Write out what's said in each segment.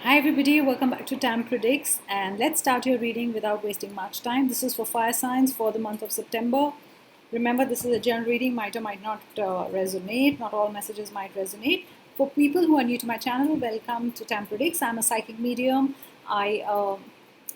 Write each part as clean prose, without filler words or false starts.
Hi everybody, welcome back to Tam Predicts, and let's start your reading without wasting much time. This is for fire signs for the month of September. Remember, this is a general reading, might or might not resonate. Not all messages might resonate. For people who are new to my channel, welcome to Tam Predicts. I'm a psychic medium.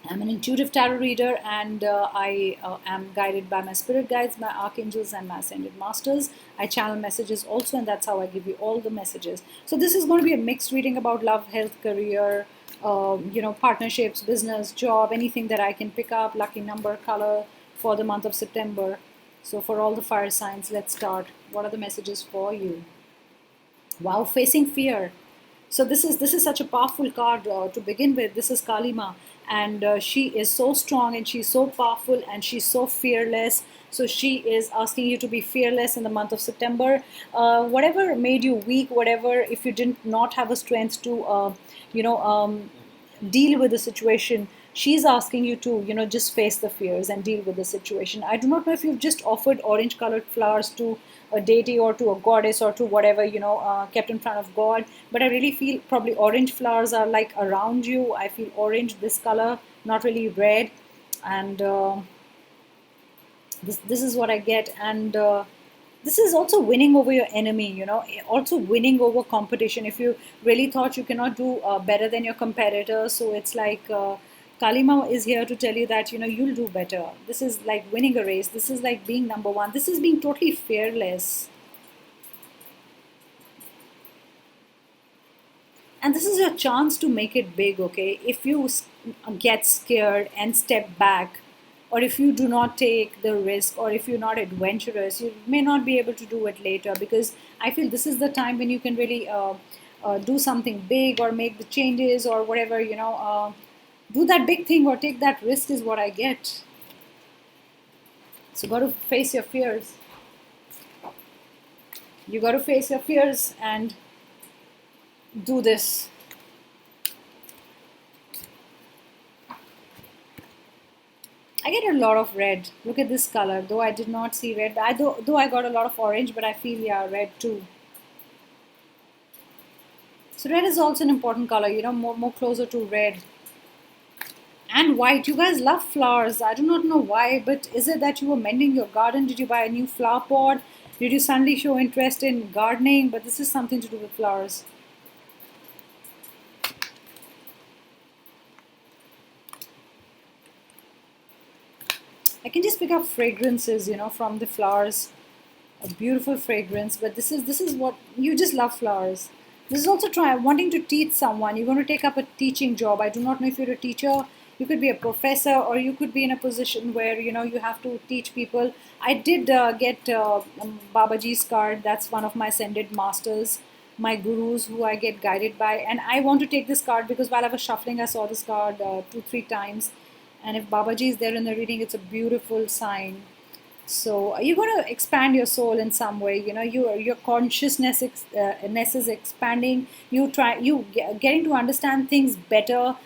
I'm an intuitive tarot reader, and I am guided by my spirit guides, my archangels, and my ascended masters. I channel messages also, and that's how I give you all the messages. So this is going to be a mixed reading about love, health, career, partnerships, business, job, anything that I can pick up, lucky number, color for the month of September. So for all the fire signs, let's start. What are the messages for you? Wow, facing fear. So this is such a powerful card to begin with. This is Kalima, and she is so strong and she's so powerful and she's so fearless. So she is asking you to be fearless in the month of September. Whatever made you weak, whatever, if you did not have a strength to, deal with the situation, she's asking you to, just face the fears and deal with the situation. I do not know if you've just offered orange colored flowers to a deity or to a goddess or to whatever, kept in front of God, but I really feel probably orange flowers are like around you. I feel orange, this color, not really red, and this is what I get. And this is also winning over your enemy, also winning over competition. If you really thought you cannot do better than your competitor, so it's like Kalima is here to tell you that you'll do better. This is like winning a race. This is like being number one. This is being totally fearless. And this is your chance to make it big, okay? If you get scared and step back, or if you do not take the risk, or if you're not adventurous, you may not be able to do it later, because I feel this is the time when you can really do something big or make the changes or whatever, do that big thing or take that risk is what I get. So got to face your fears. You got to face your fears and do this. I get a lot of red. Look at this color. Though I did not see red. Though I got a lot of orange, but I feel, yeah, red too. So red is also an important color, more closer to red. And white. You guys love flowers. I do not know why, but is it that you were mending your garden? Did you buy a new flower pot? Did you suddenly show interest in gardening? But this is something to do with flowers. I can just pick up fragrances, from the flowers. A beautiful fragrance, but this is what you just love flowers. This is also wanting to teach someone. You're going to take up a teaching job. I do not know if you're a teacher. You could be a professor, or you could be in a position where you have to teach people. I did get Babaji's card. That's one of my ascended masters, my gurus who I get guided by, and I want to take this card because while I was shuffling, I saw this card 2-3 times, and if Babaji is there in the reading, it's a beautiful sign. So you're going to expand your soul in some way. Your consciousness is expanding. Getting to understand things better.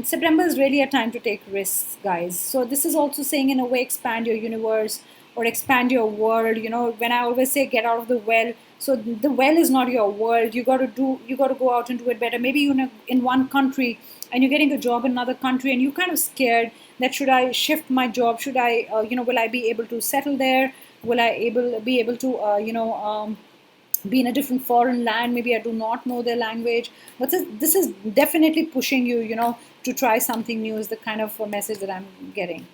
September is really a time to take risks, guys. So this is also saying, in a way, expand your universe or expand your world. When I always say get out of the well, so the well is not your world. You got to go out and do it better. Maybe you're in one country and you're getting a job in another country, and you're kind of scared that should I shift my job? Should I, will I be able to settle there? Will I be able to, be in a different foreign land? Maybe I do not know their language. But this is definitely pushing you, to try something new is the kind of message that I'm getting.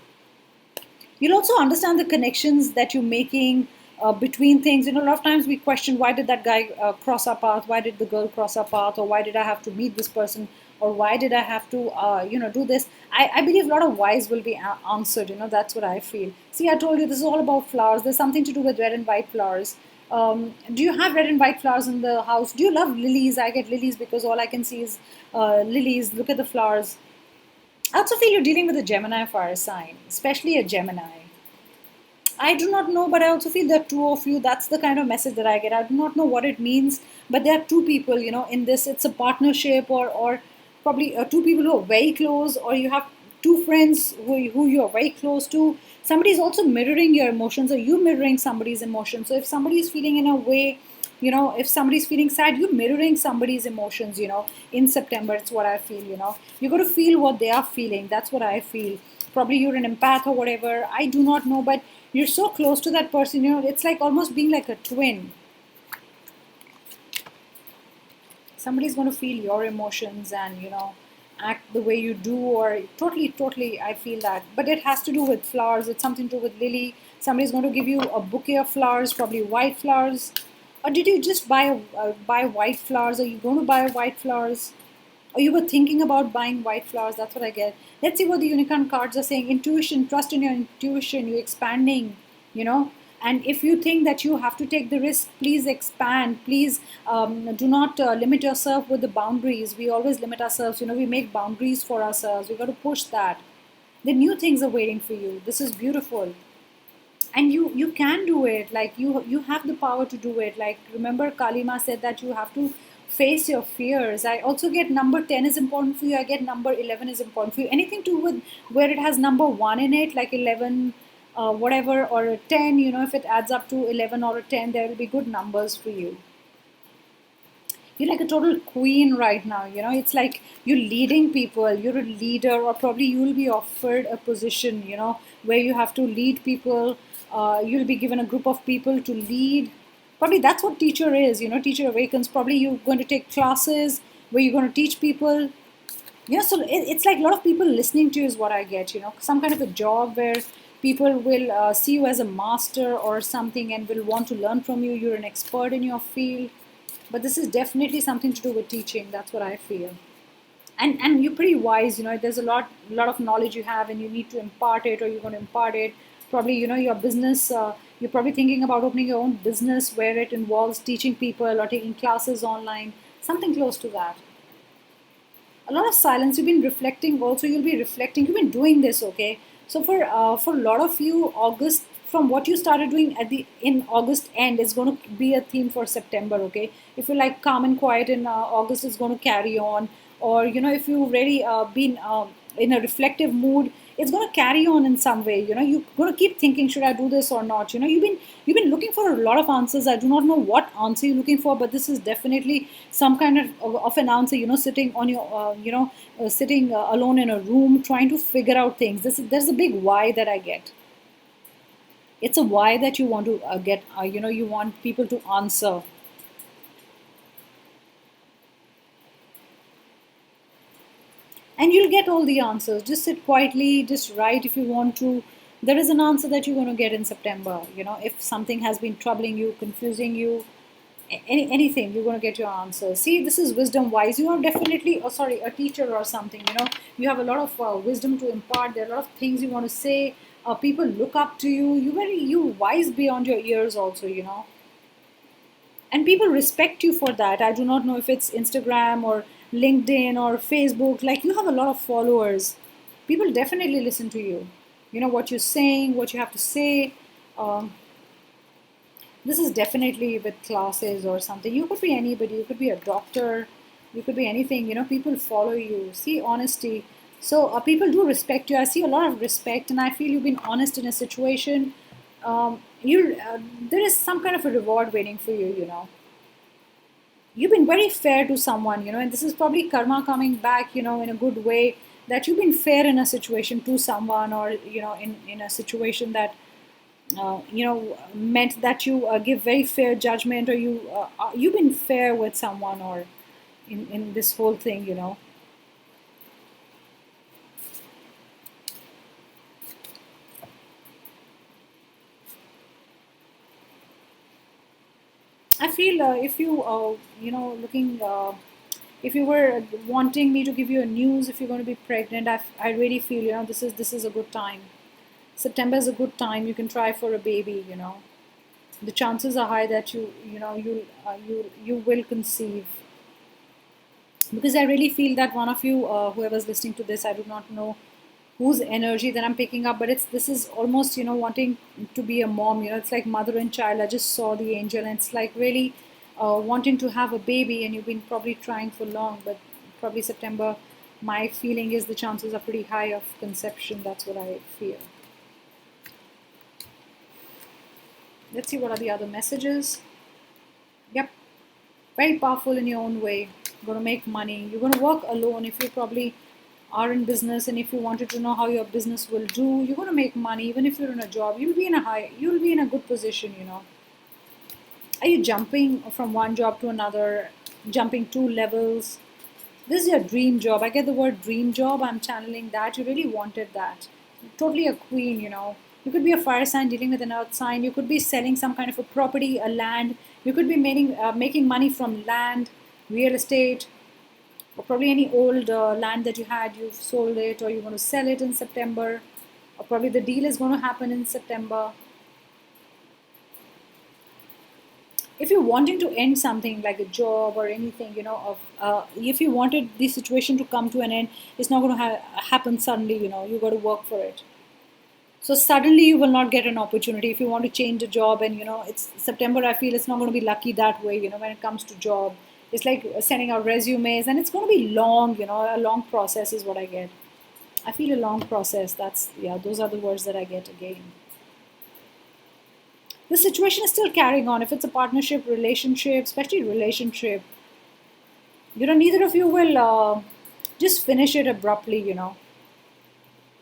You'll also understand the connections that you're making between things. A lot of times we question, why did that guy cross our path? Why did the girl cross our path? Or why did I have to meet this person? Or why did I have to, do this? I believe a lot of whys will be answered. That's what I feel. See, I told you this is all about flowers. There's something to do with red and white flowers. Do you have red and white flowers in the house? Do you love lilies? I get lilies because all I can see is lilies. Look at the flowers. I also feel you're dealing with a Gemini fire sign, especially a Gemini. I do not know, but I also feel there are two of you. That's the kind of message that I get. I do not know what it means, but there are two people, in this. It's a partnership, or probably two people who are very close, or you have two friends who you are very close to. Somebody is also mirroring your emotions, or you mirroring somebody's emotions. So if somebody is feeling in a way if somebody's feeling sad, you're mirroring somebody's emotions, in September. It's what I feel. You got to feel what they are feeling. That's what I feel. Probably you're an empath or whatever. I do not know, but you're so close to that person. It's like almost being like a twin. Somebody's going to feel your emotions and act the way you do, or totally I feel that. But it has to do with flowers. It's something to do with lily. Somebody's going to give you a bouquet of flowers, probably white flowers. Or did you just buy white flowers? Are you going to buy white flowers? Or you were thinking about buying white flowers? That's what I get. Let's see what the unicorn cards are saying. Intuition, trust in your intuition. You're expanding, you know. And if you think that you have to take the risk, please expand. Please do not limit yourself with the boundaries. We always limit ourselves. We make boundaries for ourselves. We got to push that. The new things are waiting for you. This is beautiful. And you can do it. Like you have the power to do it. Like, remember Kalima said that you have to face your fears. I also get number 10 is important for you. I get number 11 is important for you. Anything to do with where it has number 1 in it, like 11 whatever, or a 10, if it adds up to 11 or a 10, there will be good numbers for you. You're like a total queen right now. It's like you're leading people. You're a leader, or probably you'll be offered a position, where you have to lead people. You'll be given a group of people to lead. Probably that's what teacher is. Teacher awakens. Probably you're going to take classes where you're going to teach people. So it's like a lot of people listening to you is what I get. Some kind of a job where people will see you as a master or something and will want to learn from you. You're an expert in your field. But this is definitely something to do with teaching. That's what I feel. And you're pretty wise. There's a lot of knowledge you have, and you need to impart it, or you're going to impart it. Probably your business. You're probably thinking about opening your own business where it involves teaching people or taking classes online. Something close to that. A lot of silence. You've been reflecting. Also, you'll be reflecting. You've been doing this, okay? So for a lot of you, August, from what you started doing in August end, is going to be a theme for September, okay? If you're like calm and quiet in August, is going to carry on. Or if you've really been in a reflective mood, it's going to carry on in some way. You're going to keep thinking, should I do this or not? You've been looking for a lot of answers. I do not know what answer you're looking for, but this is definitely some kind of an answer. Sitting on your sitting alone in a room trying to figure out things. There's a big why that I get. It's a why that you want to get. You want people to answer. And you'll get all the answers. Just sit quietly, just write if you want to. There is an answer that you're going to get in September. If something has been troubling you, confusing you, anything, you're going to get your answer. See, this is wisdom wise. You are definitely, a teacher or something. You have a lot of wisdom to impart. There are a lot of things you want to say. People look up to you. You wise beyond your years also. And people respect you for that. I do not know if it's Instagram or LinkedIn or Facebook. Like, you have a lot of followers. People definitely listen to you. What you're saying, what you have to say. This is definitely with classes or something. You could be anybody. You could be a doctor. You could be anything. People follow you. See, honesty. So people do respect you. I see a lot of respect, and I feel you've been honest in a situation. There is some kind of a reward waiting for you. You've been very fair to someone, and this is probably karma coming back, in a good way, that you've been fair in a situation to someone, or in a situation that meant that you give very fair judgment, or you've been fair with someone, or in this whole thing. I feel if you looking if you were wanting me to give you a news, if you're going to be pregnant, I really feel this is a good time. September is a good time. You can try for a baby. The chances are high that you will conceive, because I really feel that one of you, whoever's listening to this, I do not know whose energy that I'm picking up, but this is almost wanting to be a mom. It's like mother and child. I just saw the angel, and it's like really wanting to have a baby, and you've been probably trying for long, but probably September. My feeling is the chances are pretty high of conception. That's what I feel. Let's see what are the other messages. Yep, very powerful in your own way. You're going to make money. You're going to work alone if you probably are in business, and if you wanted to know how your business will do, you're going to make money. Even if you're in a job, you'll be in a good position, you know. Are you jumping from one job to another, jumping two levels? This is your dream job. I get the word dream job. I'm channeling that. You really wanted that. You're totally a queen, you know. You could be a fire sign dealing with an earth sign. You could be selling some kind of a property, a land. You could be making money from land, real estate, or probably any old land that you had. You've sold it, or you want to sell it in September, or probably the deal is going to happen in September. If you're wanting to end something like a job or anything, you know, of if you wanted the situation to come to an end, it's not going to happen suddenly. You know, you got to work for it. So suddenly you will not get an opportunity if you want to change a job, and you know it's September. I feel it's not going to be lucky that way. You know, when it comes to job, it's like sending out resumes, and it's going to be long. You know, a long process is what I get. I feel a long process. That's, yeah. Those are the words that I get again. The situation is still carrying on. If it's a partnership, relationship, especially relationship, you know, neither of you will just finish it abruptly. You know,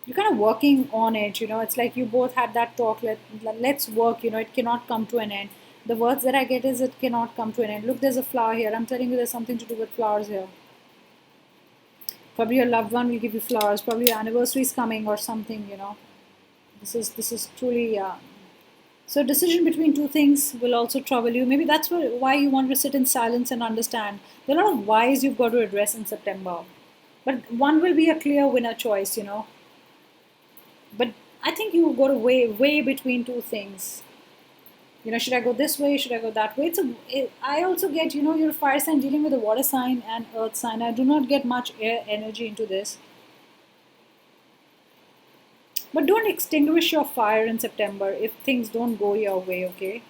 you're kind of working on it. You know, it's like you both had that talk. Let's work. You know, it cannot come to an end. The words that I get is it cannot come to an end. Look, there's a flower here. I'm telling you, there's something to do with flowers here. Probably your loved one will give you flowers. Probably your anniversary is coming or something. You know, this is truly. So decision between two things will also trouble you. Maybe that's why you want to sit in silence and understand. There are a lot of whys you've got to address in September. But one will be a clear winner choice, you know. But I think you go to way between two things. You know, should I go this way? Should I go that way? I also get, you know, you're a fire sign dealing with a water sign and earth sign. I do not get much air energy into this. But don't extinguish your fire in September if things don't go your way, okay?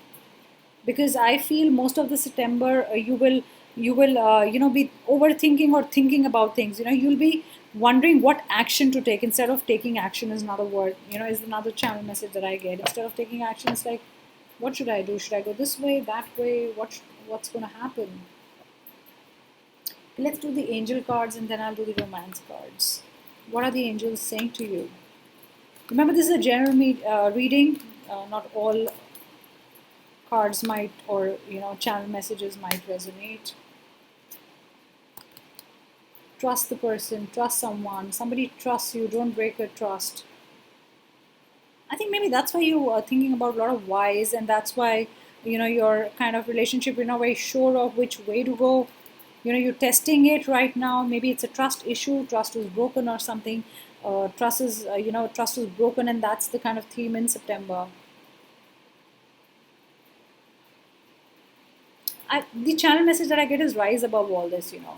Because I feel most of the September you will you know, be overthinking or thinking about things. You know, you'll be wondering what action to take instead of taking action is another word. You know, is another channel message that I get. Instead of taking action, it's like, what should I do? Should I go this way, that way? What's going to happen? Let's do the angel cards and then I'll do the romance cards. What are the angels saying to you? Remember, this is a general reading. Not all cards might, or you know, channel messages might resonate. Trust the person, trust someone. Somebody trusts you, don't break your trust. I think maybe that's why you are thinking about a lot of whys, and that's why, you know, your kind of relationship, you're not very sure of which way to go. You know, you're testing it right now. Maybe it's a trust issue, trust was broken or something. Trust is broken, and that's the kind of theme in September. The channel message that I get is rise above all this, you know.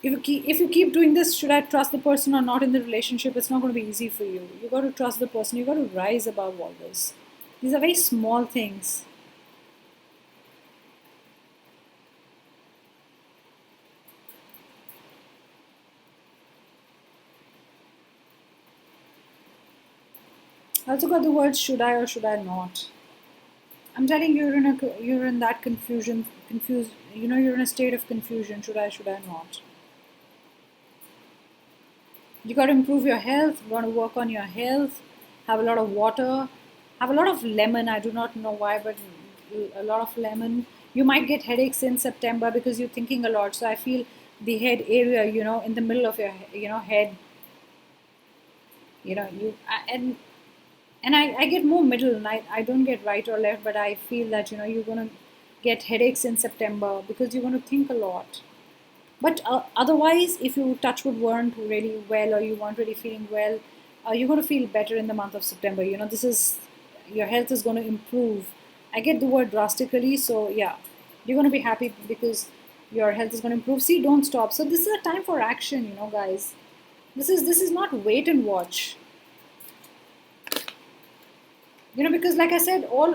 If you keep doing this, should I trust the person or not in the relationship? It's not going to be easy for you. You got to trust the person. You got to rise above all this. These are very small things. I also got the words should I or should I not. I'm telling you, you're in that confusion, confused. You know, you're in a state of confusion. Should I not? You got to improve your health. You want to work on your health. Have a lot of water. Have a lot of lemon. I do not know why, but a lot of lemon. You might get headaches in September because you're thinking a lot. So I feel the head area, you know, in the middle of your, you know, head. You know, and I get more middle, and I don't get right or left, but I feel that, you know, you're going to get headaches in September because you're going to think a lot. But otherwise, if you touch wood weren't really well or you weren't really feeling well, you're going to feel better in the month of September. You know, this is, your health is going to improve. I get the word drastically, so yeah, you're going to be happy because your health is going to improve. See, don't stop. So this is a time for action, you know, guys. This is not wait and watch. You know, because like I said, all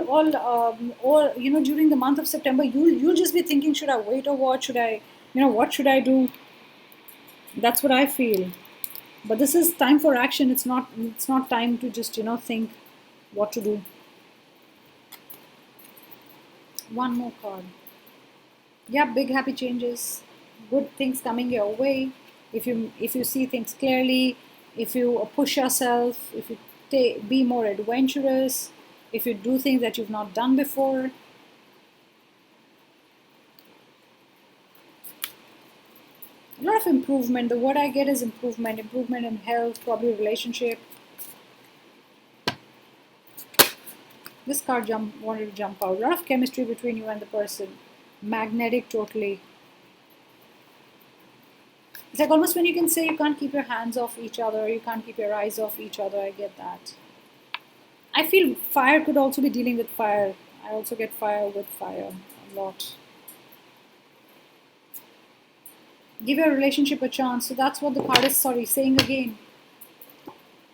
you know, during the month of September, you'll just be thinking, should I wait or what? Should I, you know, what should I do? That's what I feel. But this is time for action. It's not time to just, you know, think what to do. One more card. Yeah, big happy changes, good things coming your way. If you see things clearly, if you push yourself, if you be more adventurous, if you do things that you've not done before. A lot of improvement. The word I get is improvement. Improvement in health, probably relationship. This card wanted to jump out. A lot of chemistry between you and the person. Magnetic, totally. It's like almost when you can say you can't keep your hands off each other, you can't keep your eyes off each other. I get that. I feel fire could also be dealing with fire. I also get fire with fire a lot. Give your relationship a chance. So that's what the card is, saying again.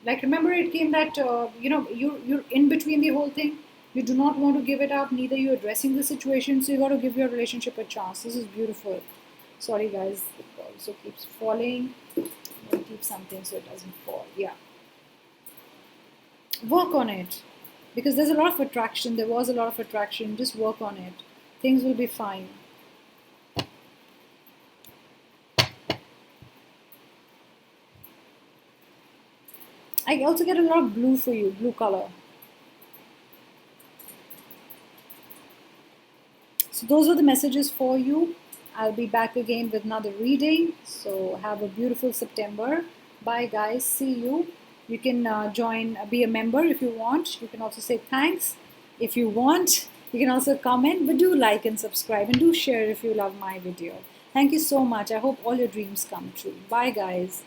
Like, remember it came that, you're in between the whole thing. You do not want to give it up. Neither you're addressing the situation. So you got to give your relationship a chance. This is beautiful. Sorry, guys. It also keeps falling. I'll keep something so it doesn't fall. Yeah. Work on it. Because there's a lot of attraction. There was a lot of attraction. Just work on it. Things will be fine. I also get a lot of blue for you, blue color. So those are the messages for you. I'll be back again with another reading. So have a beautiful September. Bye guys. See you. You can be a member if you want. You can also say thanks if you want. You can also comment, but do like and subscribe and do share if you love my video. Thank you so much. I hope all your dreams come true. Bye guys.